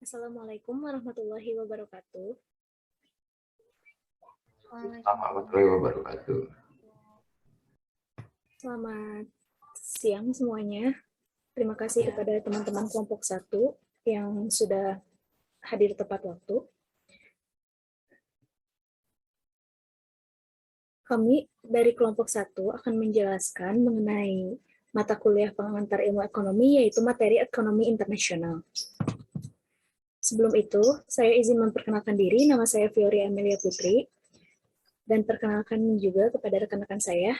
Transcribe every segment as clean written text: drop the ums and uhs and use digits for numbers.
Assalamualaikum warahmatullahi wabarakatuh. Warahmatullahi wabarakatuh. Selamat siang semuanya. Terima kasih kepada teman-teman kelompok 1 yang sudah hadir tepat waktu. Kami dari kelompok 1 akan menjelaskan mengenai mata kuliah pengantar ilmu ekonomi, yaitu materi ekonomi internasional. Sebelum itu, saya izin memperkenalkan diri, nama saya Fiori Amelia Putri, dan perkenalkan juga kepada rekan-rekan saya.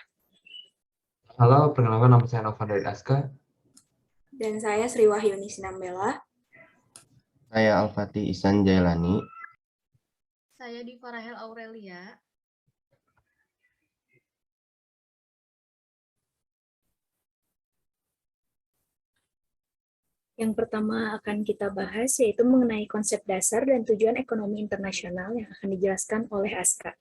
Halo, perkenalkan nama saya Nova dari Aska. Dan saya Sri Wahyuni Sinambela. Saya Al-Fatih Ihsan Jailani. Saya Diva Rahel Aurelia. Yang pertama akan kita bahas yaitu mengenai konsep dasar dan tujuan ekonomi internasional yang akan dijelaskan oleh Aska.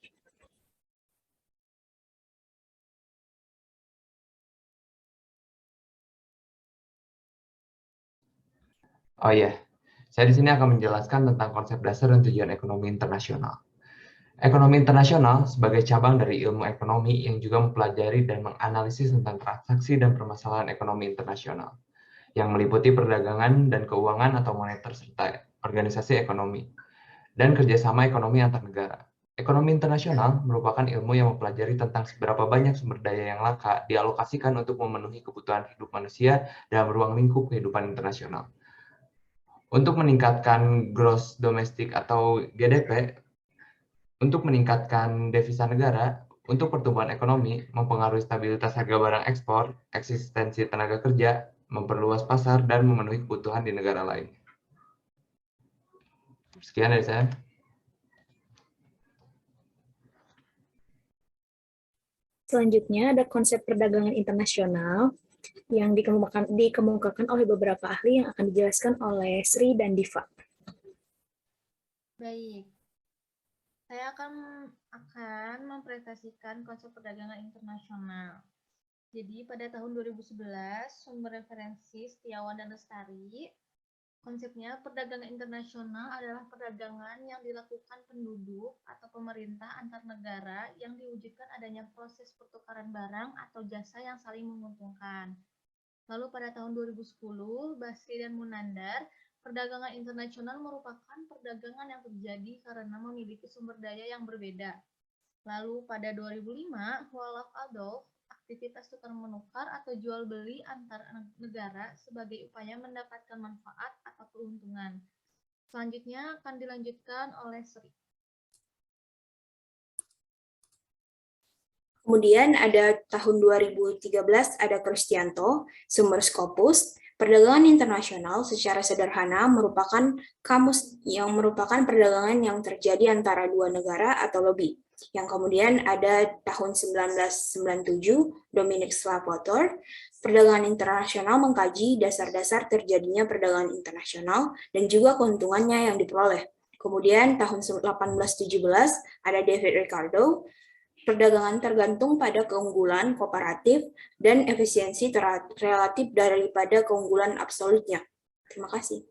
Oh iya, saya di sini akan menjelaskan tentang konsep dasar dan tujuan ekonomi internasional. Ekonomi internasional sebagai cabang dari ilmu ekonomi yang juga mempelajari dan menganalisis tentang transaksi dan permasalahan ekonomi internasional, yang meliputi perdagangan dan keuangan atau moneter serta organisasi ekonomi, dan kerjasama ekonomi antar negara. Ekonomi internasional merupakan ilmu yang mempelajari tentang seberapa banyak sumber daya yang langka dialokasikan untuk memenuhi kebutuhan hidup manusia dalam ruang lingkup kehidupan internasional. Untuk meningkatkan gross domestic atau GDP, untuk meningkatkan devisa negara, untuk pertumbuhan ekonomi, mempengaruhi stabilitas harga barang ekspor, eksistensi tenaga kerja, memperluas pasar, dan memenuhi kebutuhan di negara lain. Sekian dari saya. Selanjutnya ada konsep perdagangan internasional yang dikemukakan oleh beberapa ahli yang akan dijelaskan oleh Sri dan Diva. Baik, saya akan mempresentasikan konsep perdagangan internasional. Jadi pada tahun 2011, sumber referensi Setiawan dan Lestari, konsepnya perdagangan internasional adalah perdagangan yang dilakukan penduduk atau pemerintah antar negara yang diwujudkan adanya proses pertukaran barang atau jasa yang saling menguntungkan. Lalu pada tahun 2010, Basri dan Munandar, perdagangan internasional merupakan perdagangan yang terjadi karena memiliki sumber daya yang berbeda. Lalu pada 2005, Wallach Adolf, aktivitas tukar-menukar atau jual-beli antar negara sebagai upaya mendapatkan manfaat atau keuntungan. Selanjutnya akan dilanjutkan oleh Sri. Kemudian ada tahun 2013 ada Kristianto, sumber Scopus. Perdagangan internasional secara sederhana merupakan kamus yang merupakan perdagangan yang terjadi antara dua negara atau lebih. Yang kemudian ada tahun 1997 Dominic Slavator. Perdagangan internasional mengkaji dasar-dasar terjadinya perdagangan internasional dan juga keuntungannya yang diperoleh. Kemudian tahun 1817 ada David Ricardo. Perdagangan tergantung pada keunggulan kooperatif dan efisiensi relatif daripada keunggulan absolutnya. Terima kasih.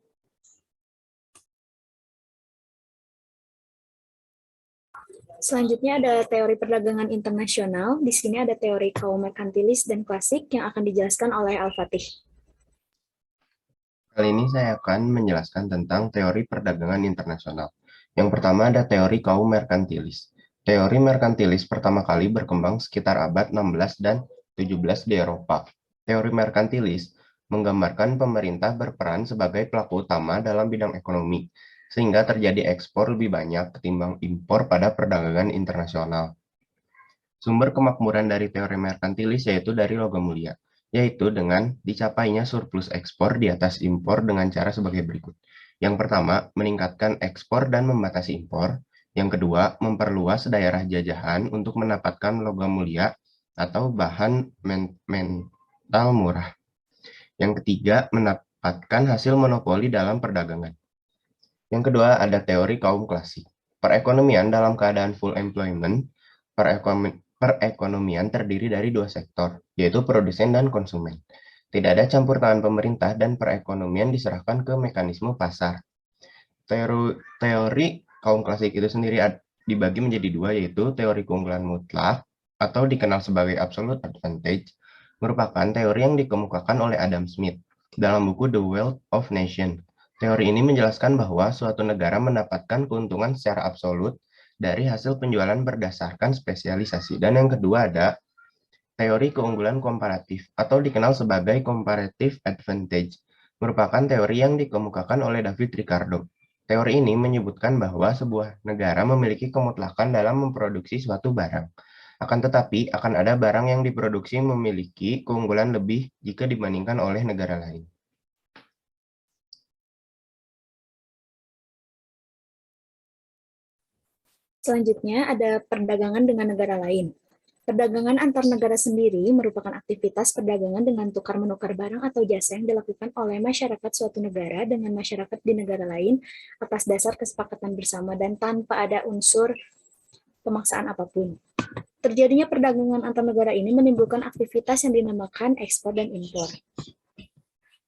Selanjutnya ada teori perdagangan internasional. Di sini ada teori kaum merkantilis dan klasik yang akan dijelaskan oleh Al-Fatih. Kali ini saya akan menjelaskan tentang teori perdagangan internasional. Yang pertama ada teori kaum merkantilis. Teori merkantilis pertama kali berkembang sekitar abad 16 dan 17 di Eropa. Teori merkantilis menggambarkan pemerintah berperan sebagai pelaku utama dalam bidang ekonomi, sehingga terjadi ekspor lebih banyak ketimbang impor pada perdagangan internasional. Sumber kemakmuran dari teori merkantilis yaitu dari logam mulia, yaitu dengan dicapainya surplus ekspor di atas impor dengan cara sebagai berikut. Yang pertama, meningkatkan ekspor dan membatasi impor. Yang kedua, memperluas daerah jajahan untuk mendapatkan logam mulia atau bahan mental murah. Yang ketiga, mendapatkan hasil monopoli dalam perdagangan. Yang kedua, ada teori kaum klasik. Perekonomian dalam keadaan full employment, perekonomian terdiri dari dua sektor, yaitu produsen dan konsumen. Tidak ada campur tangan pemerintah dan perekonomian diserahkan ke mekanisme pasar. Teori kaum klasik itu sendiri dibagi menjadi dua, yaitu teori keunggulan mutlak atau dikenal sebagai absolute advantage, merupakan teori yang dikemukakan oleh Adam Smith dalam buku The Wealth of Nations. Teori ini menjelaskan bahwa suatu negara mendapatkan keuntungan secara absolut dari hasil penjualan berdasarkan spesialisasi. Dan yang kedua ada teori keunggulan komparatif atau dikenal sebagai comparative advantage, merupakan teori yang dikemukakan oleh David Ricardo. Teori ini menyebutkan bahwa sebuah negara memiliki kemutlakan dalam memproduksi suatu barang. Akan tetapi, akan ada barang yang diproduksi memiliki keunggulan lebih jika dibandingkan oleh negara lain. Selanjutnya ada perdagangan dengan negara lain. Perdagangan antar negara sendiri merupakan aktivitas perdagangan dengan tukar-menukar barang atau jasa yang dilakukan oleh masyarakat suatu negara dengan masyarakat di negara lain atas dasar kesepakatan bersama dan tanpa ada unsur pemaksaan apapun. Terjadinya perdagangan antar negara ini menimbulkan aktivitas yang dinamakan ekspor dan impor.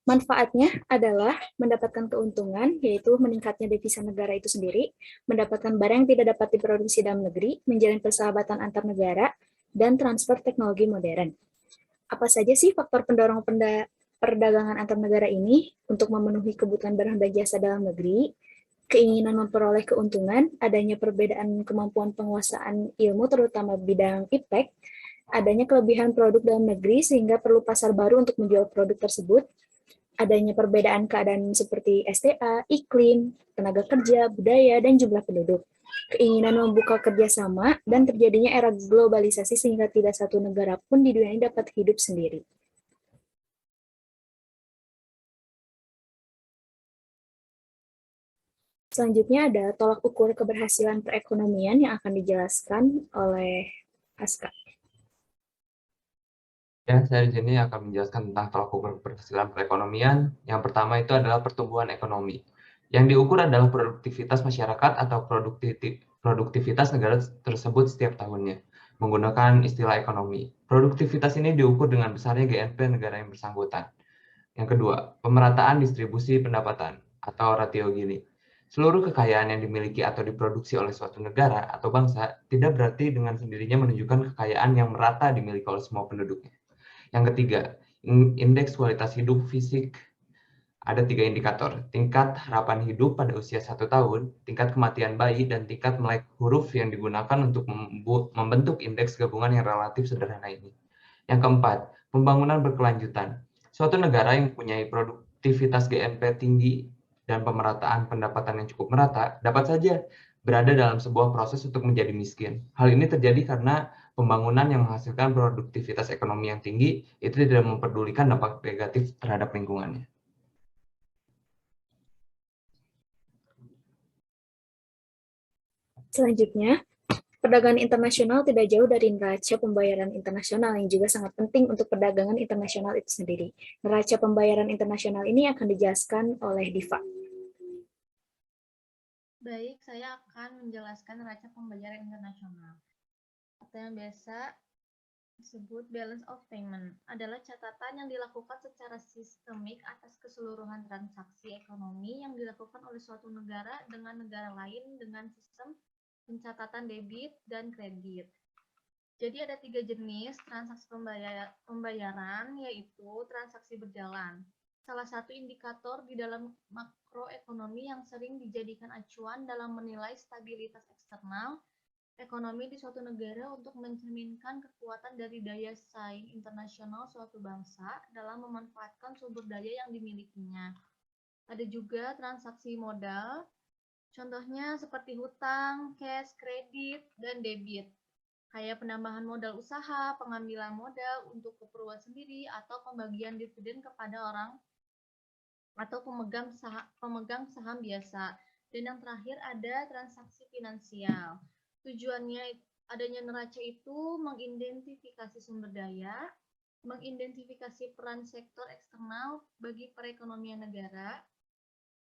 Manfaatnya adalah mendapatkan keuntungan, yaitu meningkatnya devisa negara itu sendiri, mendapatkan barang yang tidak dapat diproduksi dalam negeri, menjalin persahabatan antar negara, dan transfer teknologi modern. Apa saja sih faktor pendorong perdagangan antar negara ini untuk memenuhi kebutuhan barang dan jasa dalam negeri? Keinginan memperoleh keuntungan, adanya perbedaan kemampuan penguasaan ilmu terutama bidang iptek, adanya kelebihan produk dalam negeri sehingga perlu pasar baru untuk menjual produk tersebut, adanya perbedaan keadaan seperti SDA, iklim, tenaga kerja, budaya, dan jumlah penduduk. Keinginan membuka kerjasama dan terjadinya era globalisasi sehingga tidak satu negara pun di dunia ini dapat hidup sendiri. Selanjutnya ada tolak ukur keberhasilan perekonomian yang akan dijelaskan oleh Aska. Ya, saya di sini akan menjelaskan tentang tolak ukur keberhasilan perekonomian. Yang pertama itu adalah pertumbuhan ekonomi. Yang diukur adalah produktivitas masyarakat atau produktivitas negara tersebut setiap tahunnya, menggunakan istilah ekonomi. Produktivitas ini diukur dengan besarnya GNP negara yang bersangkutan. Yang kedua, pemerataan distribusi pendapatan atau ratio Gini. Seluruh kekayaan yang dimiliki atau diproduksi oleh suatu negara atau bangsa tidak berarti dengan sendirinya menunjukkan kekayaan yang merata dimiliki oleh semua penduduknya. Yang ketiga, indeks kualitas hidup fisik. Ada 3 indikator, tingkat harapan hidup pada usia 1 tahun, tingkat kematian bayi, dan tingkat melek huruf yang digunakan untuk membentuk indeks gabungan yang relatif sederhana ini. Yang keempat, pembangunan berkelanjutan. Suatu negara yang mempunyai produktivitas GNP tinggi dan pemerataan pendapatan yang cukup merata, dapat saja berada dalam sebuah proses untuk menjadi miskin. Hal ini terjadi karena pembangunan yang menghasilkan produktivitas ekonomi yang tinggi itu tidak memperdulikan dampak negatif terhadap lingkungannya. Selanjutnya, perdagangan internasional tidak jauh dari neraca pembayaran internasional yang juga sangat penting untuk perdagangan internasional itu sendiri. Neraca pembayaran internasional ini akan dijelaskan oleh Diva. Baik, saya akan menjelaskan neraca pembayaran internasional. Atau yang biasa disebut balance of payment adalah catatan yang dilakukan secara sistemik atas keseluruhan transaksi ekonomi yang dilakukan oleh suatu negara dengan negara lain dengan sistem pencatatan debit dan kredit. Jadi ada 3 jenis transaksi pembayaran, yaitu transaksi berjalan. Salah satu indikator di dalam makroekonomi yang sering dijadikan acuan dalam menilai stabilitas eksternal ekonomi di suatu negara untuk mencerminkan kekuatan dari daya saing internasional suatu bangsa dalam memanfaatkan sumber daya yang dimilikinya. Ada juga transaksi modal, contohnya seperti hutang, cash, kredit, dan debit. Kayak penambahan modal usaha, pengambilan modal untuk keperluan sendiri, atau pembagian dividen kepada orang atau pemegang saham biasa. Dan yang terakhir ada transaksi finansial. Tujuannya adanya neraca itu mengidentifikasi sumber daya, mengidentifikasi peran sektor eksternal bagi perekonomian negara,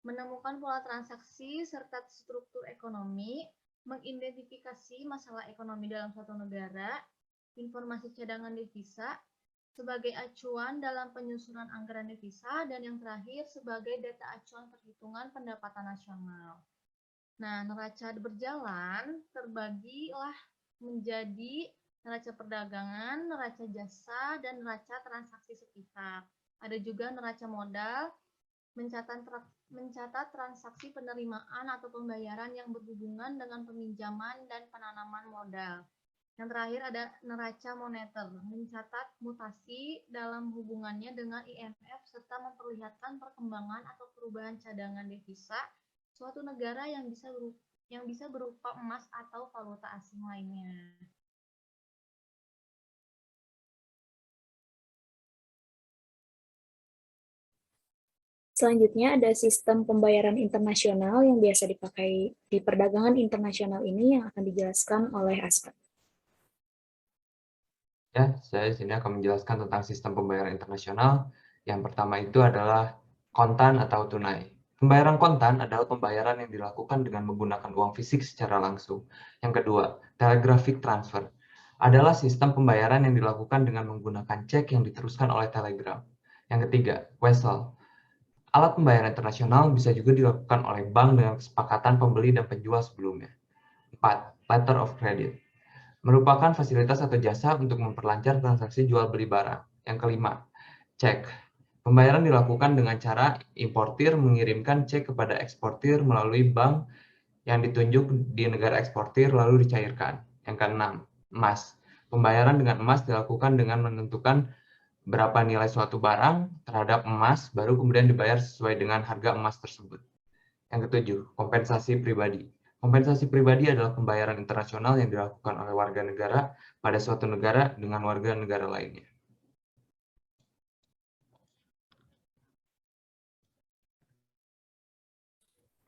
menemukan pola transaksi serta struktur ekonomi, mengidentifikasi masalah ekonomi dalam suatu negara, informasi cadangan devisa, sebagai acuan dalam penyusunan anggaran devisa, dan yang terakhir sebagai data acuan perhitungan pendapatan nasional. Nah, neraca berjalan terbagilah menjadi neraca perdagangan, neraca jasa, dan neraca transaksi sepihak. Ada juga neraca modal, mencatat transaksi penerimaan atau pembayaran yang berhubungan dengan peminjaman dan penanaman modal. Yang terakhir ada neraca moneter, mencatat mutasi dalam hubungannya dengan IMF serta memperlihatkan perkembangan atau perubahan cadangan devisa suatu negara yang bisa berupa emas atau valuta asing lainnya. Selanjutnya ada sistem pembayaran internasional yang biasa dipakai di perdagangan internasional ini yang akan dijelaskan oleh Aspen. Ya, saya di sini akan menjelaskan tentang sistem pembayaran internasional. Yang pertama itu adalah kontan atau tunai. Pembayaran kontan adalah pembayaran yang dilakukan dengan menggunakan uang fisik secara langsung. Yang kedua, telegraphic transfer adalah sistem pembayaran yang dilakukan dengan menggunakan cek yang diteruskan oleh telegram. Yang ketiga, wesel. Alat pembayaran internasional bisa juga dilakukan oleh bank dengan kesepakatan pembeli dan penjual sebelumnya. 4. Letter of credit merupakan fasilitas atau jasa untuk memperlancar transaksi jual beli barang. Yang kelima, cek. Pembayaran dilakukan dengan cara importir mengirimkan cek kepada eksportir melalui bank yang ditunjuk di negara eksportir lalu dicairkan. Yang keenam, emas. Pembayaran dengan emas dilakukan dengan menentukan berapa nilai suatu barang terhadap emas, baru kemudian dibayar sesuai dengan harga emas tersebut. Yang ketujuh, kompensasi pribadi. Kompensasi pribadi adalah pembayaran internasional yang dilakukan oleh warga negara pada suatu negara dengan warga negara lainnya.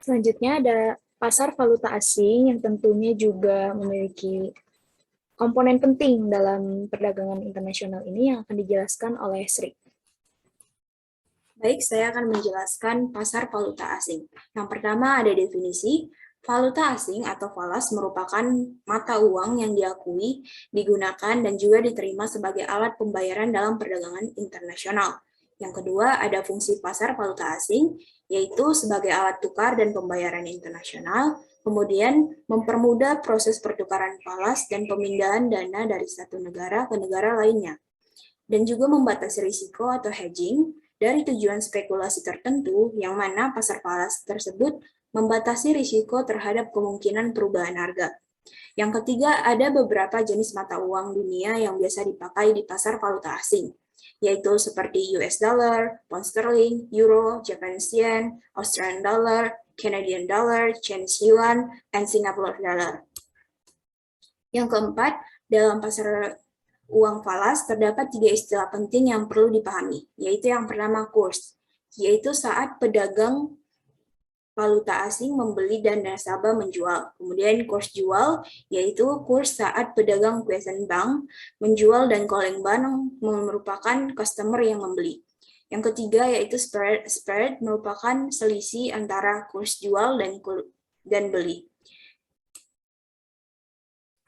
Selanjutnya ada pasar valuta asing yang tentunya juga memiliki komponen penting dalam perdagangan internasional ini yang akan dijelaskan oleh Sri. Baik, saya akan menjelaskan pasar valuta asing. Yang pertama ada definisi. Valuta asing atau falas merupakan mata uang yang diakui, digunakan, dan juga diterima sebagai alat pembayaran dalam perdagangan internasional. Yang kedua, ada fungsi pasar valuta asing, yaitu sebagai alat tukar dan pembayaran internasional, kemudian mempermudah proses pertukaran falas dan pemindahan dana dari satu negara ke negara lainnya, dan juga membatasi risiko atau hedging dari tujuan spekulasi tertentu, yang mana pasar falas tersebut membatasi risiko terhadap kemungkinan perubahan harga. Yang ketiga, ada beberapa jenis mata uang dunia yang biasa dipakai di pasar valuta asing, yaitu seperti US dollar, pound sterling, euro, Japanese yen, Australian dollar, Canadian dollar, Chinese yuan, and Singapore dollar. Yang keempat, dalam pasar uang falas terdapat 3 istilah penting yang perlu dipahami, yaitu yang pertama kurs, yaitu saat pedagang valuta asing membeli dan nasabah menjual. Kemudian kurs jual, yaitu kurs saat pedagang quiescent bank menjual dan calling bank merupakan customer yang membeli. Yang ketiga yaitu spread merupakan selisih antara kurs jual dan beli.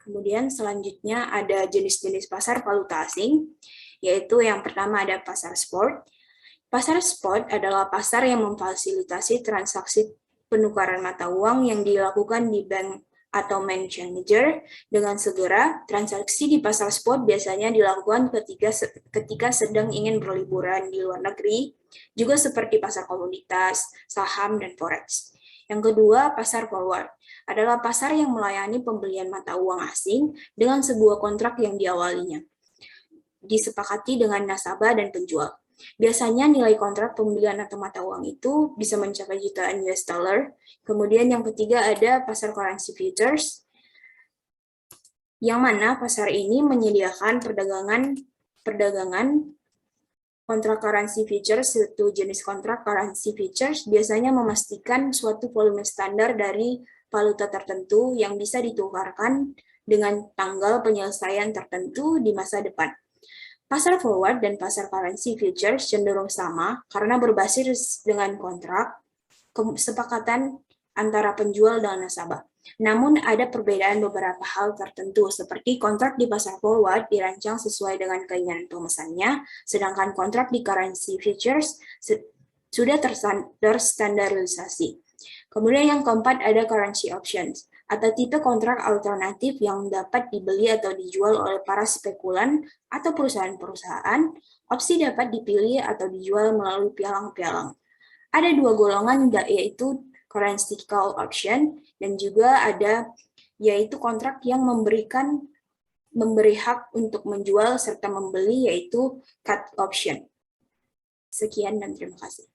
Kemudian selanjutnya ada jenis-jenis pasar valuta asing, yaitu yang pertama ada pasar spot. Pasar spot adalah pasar yang memfasilitasi transaksi penukaran mata uang yang dilakukan di bank atau money changer dengan segera. Transaksi di pasar spot biasanya dilakukan ketika sedang ingin berliburan di luar negeri, juga seperti pasar komoditas, saham, dan forex. Yang kedua, pasar forward adalah pasar yang melayani pembelian mata uang asing dengan sebuah kontrak yang diawalinya disepakati dengan nasabah dan penjual. Biasanya nilai kontrak pembelian atau mata uang itu bisa mencapai jutaan US dollar. Kemudian yang ketiga ada pasar currency futures, yang mana pasar ini menyediakan perdagangan kontrak currency futures. Satu jenis kontrak currency futures biasanya memastikan suatu volume standar dari valuta tertentu yang bisa ditukarkan dengan tanggal penyelesaian tertentu di masa depan. Pasar forward dan pasar currency futures cenderung sama karena berbasis dengan kontrak kesepakatan antara penjual dan nasabah. Namun ada perbedaan beberapa hal tertentu, seperti kontrak di pasar forward dirancang sesuai dengan keinginan pemesannya, sedangkan kontrak di currency futures sudah terstandarisasi. Kemudian yang keempat ada currency options, atau tipe kontrak alternatif yang dapat dibeli atau dijual oleh para spekulan atau perusahaan-perusahaan. Opsi dapat dipilih atau dijual melalui pialang-pialang. Ada dua golongan, yaitu currency call option, dan juga ada yaitu kontrak yang memberi hak untuk menjual serta membeli, yaitu cut option. Sekian dan terima kasih.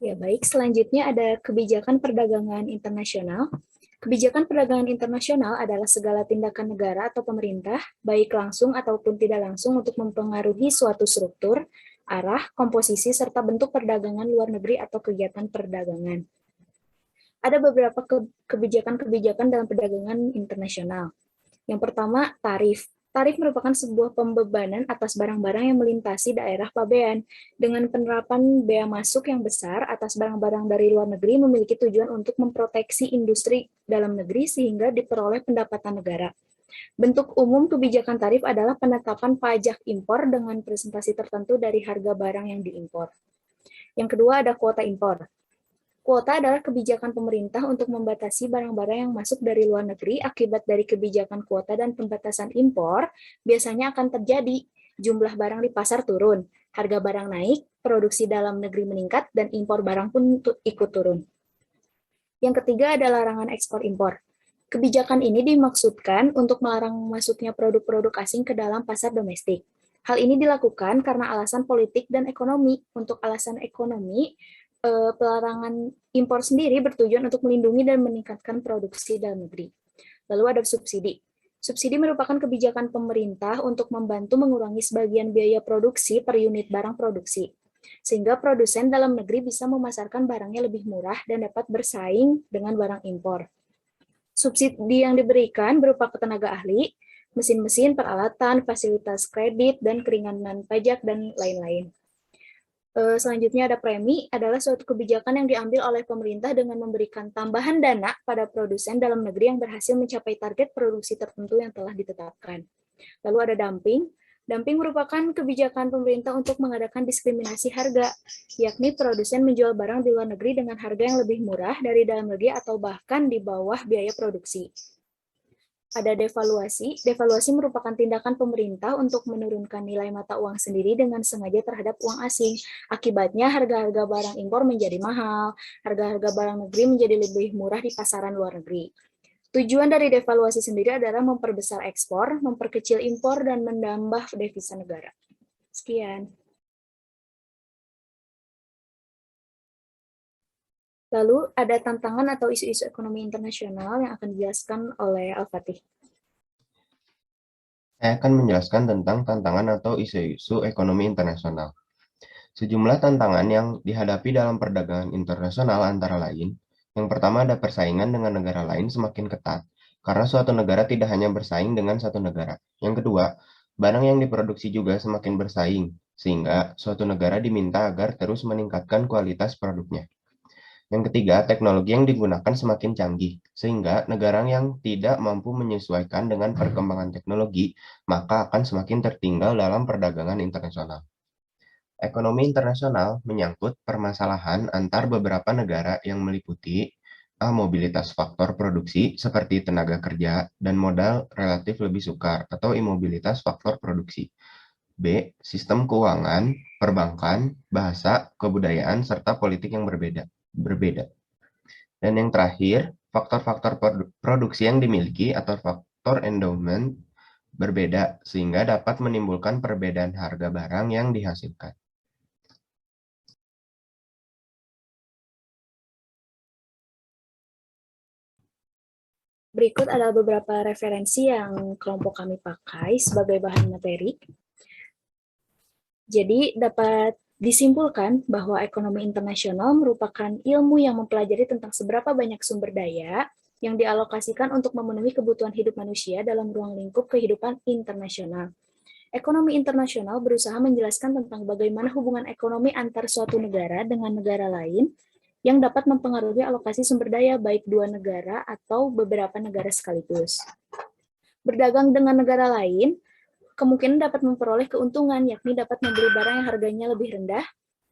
Ya, baik. Selanjutnya ada kebijakan perdagangan internasional. Kebijakan perdagangan internasional adalah segala tindakan negara atau pemerintah, baik langsung ataupun tidak langsung, untuk mempengaruhi suatu struktur, arah, komposisi, serta bentuk perdagangan luar negeri atau kegiatan perdagangan. Ada beberapa kebijakan-kebijakan dalam perdagangan internasional. Yang pertama, tarif. Tarif merupakan sebuah pembebanan atas barang-barang yang melintasi daerah pabean. Dengan penerapan bea masuk yang besar atas barang-barang dari luar negeri memiliki tujuan untuk memproteksi industri dalam negeri sehingga diperoleh pendapatan negara. Bentuk umum kebijakan tarif adalah penetapan pajak impor dengan presentasi tertentu dari harga barang yang diimpor. Yang kedua ada kuota impor. Kuota adalah kebijakan pemerintah untuk membatasi barang-barang yang masuk dari luar negeri. Akibat dari kebijakan kuota dan pembatasan impor, biasanya akan terjadi jumlah barang di pasar turun, harga barang naik, produksi dalam negeri meningkat, dan impor barang pun ikut turun. Yang ketiga adalah larangan ekspor-impor. Kebijakan ini dimaksudkan untuk melarang masuknya produk-produk asing ke dalam pasar domestik. Hal ini dilakukan karena alasan politik dan ekonomi. Untuk alasan ekonomi, pelarangan impor sendiri bertujuan untuk melindungi dan meningkatkan produksi dalam negeri. Lalu ada subsidi. Subsidi merupakan kebijakan pemerintah untuk membantu mengurangi sebagian biaya produksi per unit barang produksi, sehingga produsen dalam negeri bisa memasarkan barangnya lebih murah dan dapat bersaing dengan barang impor. Subsidi yang diberikan berupa tenaga ahli, mesin-mesin, peralatan, fasilitas kredit, dan keringanan pajak, dan lain-lain. Selanjutnya ada premi, adalah suatu kebijakan yang diambil oleh pemerintah dengan memberikan tambahan dana pada produsen dalam negeri yang berhasil mencapai target produksi tertentu yang telah ditetapkan. Lalu ada dumping. Dumping merupakan kebijakan pemerintah untuk mengadakan diskriminasi harga, yakni produsen menjual barang di luar negeri dengan harga yang lebih murah dari dalam negeri atau bahkan di bawah biaya produksi. Ada devaluasi. Devaluasi merupakan tindakan pemerintah untuk menurunkan nilai mata uang sendiri dengan sengaja terhadap uang asing. Akibatnya harga-harga barang impor menjadi mahal, harga-harga barang negeri menjadi lebih murah di pasaran luar negeri. Tujuan dari devaluasi sendiri adalah memperbesar ekspor, memperkecil impor, dan menambah devisa negara. Sekian. Lalu ada tantangan atau isu-isu ekonomi internasional yang akan dijelaskan oleh Al-Fatih. Saya akan menjelaskan tentang tantangan atau isu-isu ekonomi internasional. Sejumlah tantangan yang dihadapi dalam perdagangan internasional antara lain, yang pertama ada persaingan dengan negara lain semakin ketat, karena suatu negara tidak hanya bersaing dengan satu negara. Yang kedua, barang yang diproduksi juga semakin bersaing, sehingga suatu negara diminta agar terus meningkatkan kualitas produknya. Yang ketiga, teknologi yang digunakan semakin canggih, sehingga negara yang tidak mampu menyesuaikan dengan perkembangan teknologi, maka akan semakin tertinggal dalam perdagangan internasional. Ekonomi internasional menyangkut permasalahan antar beberapa negara yang meliputi A. Mobilitas faktor produksi seperti tenaga kerja dan modal relatif lebih sukar atau imobilitas faktor produksi. B. Sistem keuangan, perbankan, bahasa, kebudayaan, serta politik yang berbeda. Dan yang terakhir, faktor-faktor produksi yang dimiliki atau faktor endowment berbeda sehingga dapat menimbulkan perbedaan harga barang yang dihasilkan. Berikut adalah beberapa referensi yang kelompok kami pakai sebagai bahan materi. Jadi dapat disimpulkan bahwa ekonomi internasional merupakan ilmu yang mempelajari tentang seberapa banyak sumber daya yang dialokasikan untuk memenuhi kebutuhan hidup manusia dalam ruang lingkup kehidupan internasional. Ekonomi internasional berusaha menjelaskan tentang bagaimana hubungan ekonomi antar suatu negara dengan negara lain yang dapat mempengaruhi alokasi sumber daya baik dua negara atau beberapa negara sekaligus. Berdagang dengan negara lain kemungkinan dapat memperoleh keuntungan, yakni dapat membeli barang yang harganya lebih rendah,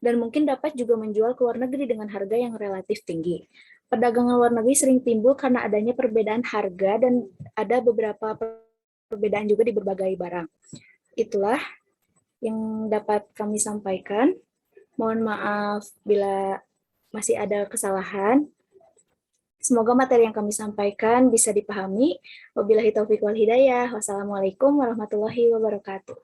dan mungkin dapat juga menjual ke luar negeri dengan harga yang relatif tinggi. Perdagangan luar negeri sering timbul karena adanya perbedaan harga dan ada beberapa perbedaan juga di berbagai barang. Itulah yang dapat kami sampaikan. Mohon maaf bila masih ada kesalahan. Semoga materi yang kami sampaikan bisa dipahami. Wabillahi taufiq wal hidayah. Wassalamualaikum warahmatullahi wabarakatuh.